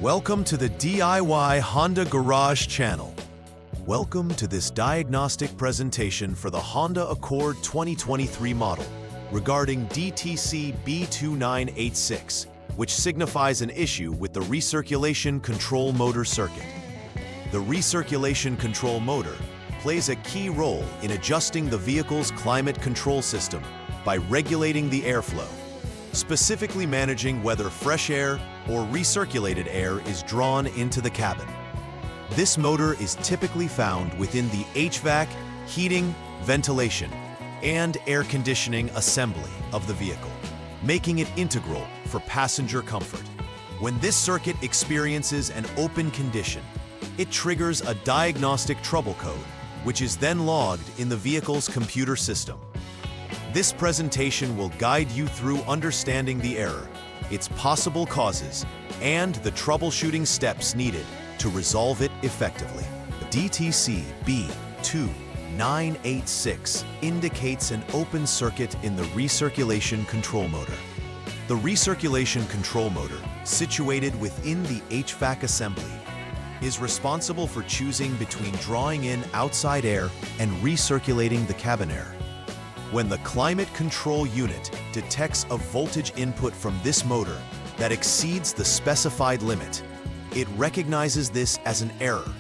Welcome to the DIY Honda Garage channel. Welcome to this diagnostic presentation for the Honda Accord 2023 model regarding DTC B2986, which signifies an issue with the recirculation control motor circuit. The recirculation control motor plays a key role in adjusting the vehicle's climate control system by regulating the airflow, specifically managing whether fresh air or recirculated air is drawn into the cabin. This motor is typically found within the HVAC, heating, ventilation, and air conditioning assembly of the vehicle, making it integral for passenger comfort. When this circuit experiences an open condition, it triggers a diagnostic trouble code, which is then logged in the vehicle's computer system. This presentation will guide you through understanding the error, its possible causes, and the troubleshooting steps needed to resolve it effectively. DTC B2986 indicates an open circuit in the recirculation control motor. The recirculation control motor, situated within the HVAC assembly, is responsible for choosing between drawing in outside air and recirculating the cabin air. When the climate control unit detects a voltage input from this motor that exceeds the specified limit, it recognizes this as an error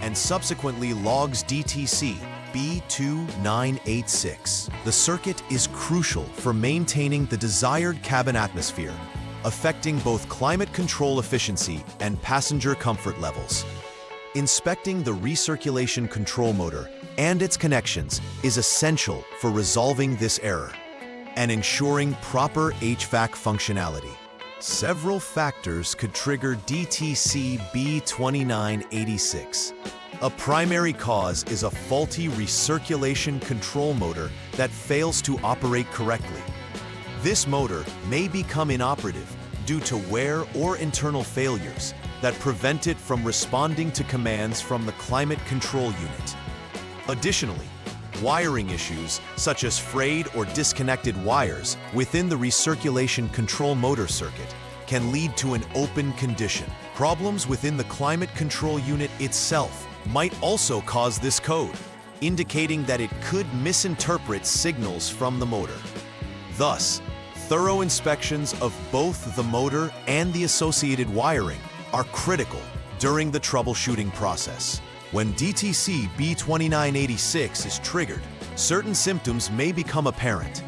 and subsequently logs DTC B2986. The circuit is crucial for maintaining the desired cabin atmosphere, affecting both climate control efficiency and passenger comfort levels. Inspecting the recirculation control motor and its connections is essential for resolving this error and ensuring proper HVAC functionality. Several factors could trigger DTC B2986. A primary cause is a faulty recirculation control motor that fails to operate correctly. This motor may become inoperative due to wear or internal failures that prevent it from responding to commands from the climate control unit. Additionally, wiring issues such as frayed or disconnected wires within the recirculation control motor circuit can lead to an open condition. Problems within the climate control unit itself might also cause this code, indicating that it could misinterpret signals from the motor. Thus, thorough inspections of both the motor and the associated wiring are critical during the troubleshooting process. When DTC B2986 is triggered, certain symptoms may become apparent.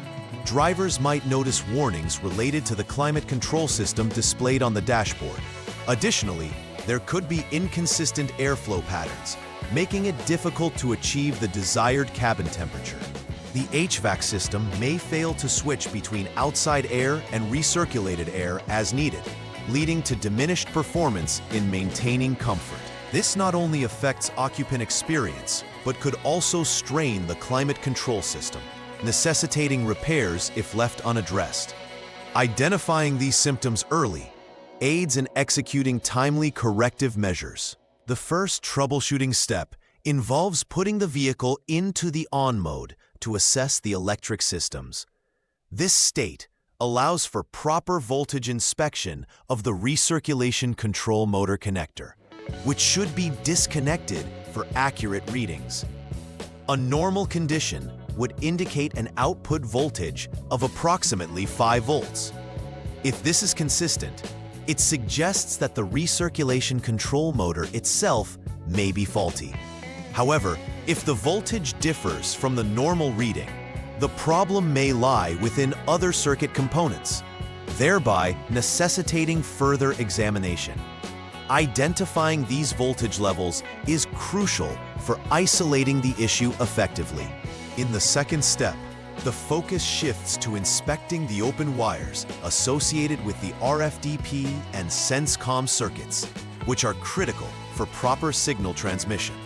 Drivers might notice warnings related to the climate control system displayed on the dashboard. Additionally, there could be inconsistent airflow patterns, making it difficult to achieve the desired cabin temperature. The HVAC system may fail to switch between outside air and recirculated air as needed, leading to diminished performance in maintaining comfort. This not only affects occupant experience, but could also strain the climate control system, necessitating repairs if left unaddressed. Identifying these symptoms early aids in executing timely corrective measures. The first troubleshooting step involves putting the vehicle into the on mode to assess the electric systems. This state allows for proper voltage inspection of the recirculation control motor connector, which should be disconnected for accurate readings. A normal condition would indicate an output voltage of approximately 5 volts. If this is consistent, it suggests that the recirculation control motor itself may be faulty. However, if the voltage differs from the normal reading, the problem may lie within other circuit components, thereby necessitating further examination. Identifying these voltage levels is crucial for isolating the issue effectively. In the second step, the focus shifts to inspecting the open wires associated with the RFDP and SenseCom circuits, which are critical for proper signal transmission.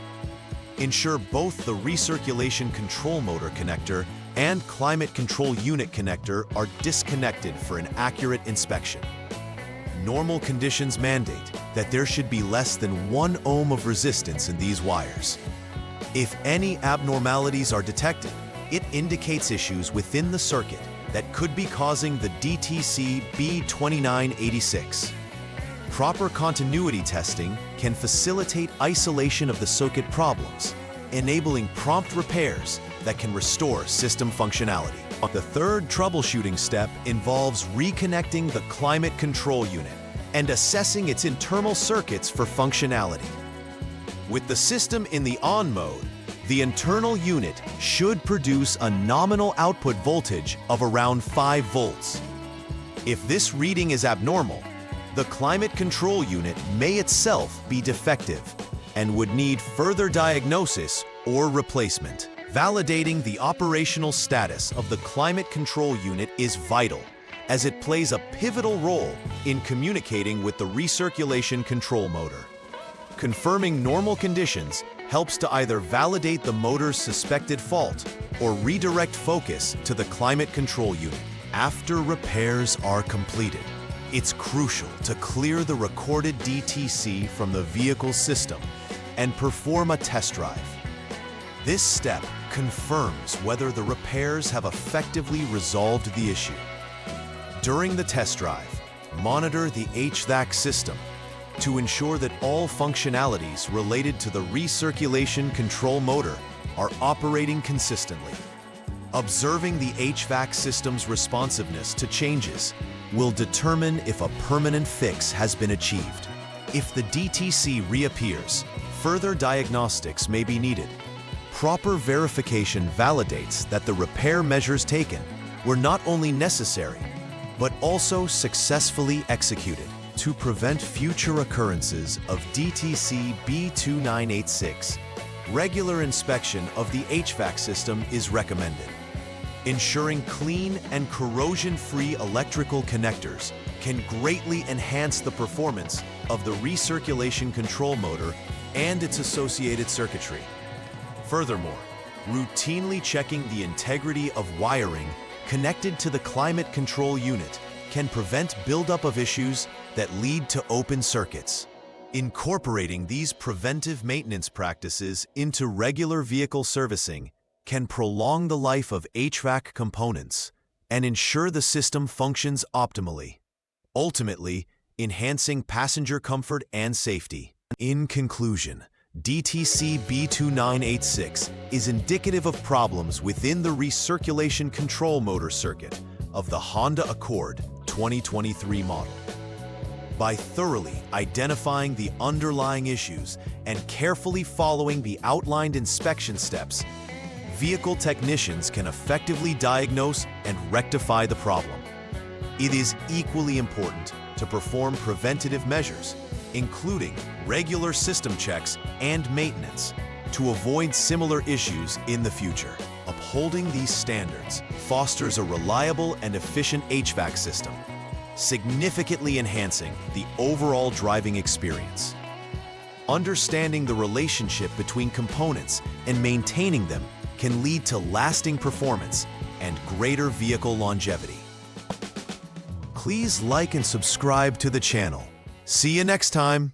Ensure both the recirculation control motor connector and climate control unit connector are disconnected for an accurate inspection. Normal conditions mandate that there should be less than 1 ohm of resistance in these wires. If any abnormalities are detected, it indicates issues within the circuit that could be causing the DTC B2986. Proper continuity testing can facilitate isolation of the circuit problems, enabling prompt repairs that can restore system functionality. The third troubleshooting step involves reconnecting the climate control unit and assessing its internal circuits for functionality. With the system in the on mode, the internal unit should produce a nominal output voltage of around 5 volts. If this reading is abnormal, the climate control unit may itself be defective and would need further diagnosis or replacement. Validating the operational status of the climate control unit is vital, as it plays a pivotal role in communicating with the recirculation control motor. Confirming normal conditions helps to either validate the motor's suspected fault or redirect focus to the climate control unit. After repairs are completed, it's crucial to clear the recorded DTC from the vehicle system and perform a test drive. This step confirms whether the repairs have effectively resolved the issue. During the test drive, monitor the HVAC system to ensure that all functionalities related to the recirculation control motor are operating consistently. Observing the HVAC system's responsiveness to changes will determine if a permanent fix has been achieved. If the DTC reappears, further diagnostics may be needed. Proper verification validates that the repair measures taken were not only necessary, but also successfully executed. To prevent future occurrences of DTC B2986, regular inspection of the HVAC system is recommended. Ensuring clean and corrosion-free electrical connectors can greatly enhance the performance of the recirculation control motor and its associated circuitry. Furthermore, routinely checking the integrity of wiring connected to the climate control unit can prevent buildup of issues that lead to open circuits. Incorporating these preventive maintenance practices into regular vehicle servicing can prolong the life of HVAC components and ensure the system functions optimally, ultimately enhancing passenger comfort and safety. In conclusion, DTC B2986 is indicative of problems within the recirculation control motor circuit of the Honda Accord 2023 model. By thoroughly identifying the underlying issues and carefully following the outlined inspection steps, vehicle technicians can effectively diagnose and rectify the problem. It is equally important to perform preventative measures, including regular system checks and maintenance, to avoid similar issues in the future. Upholding these standards fosters a reliable and efficient HVAC system, significantly enhancing the overall driving experience. Understanding the relationship between components and maintaining them can lead to lasting performance and greater vehicle longevity. Please like and subscribe to the channel. See you next time.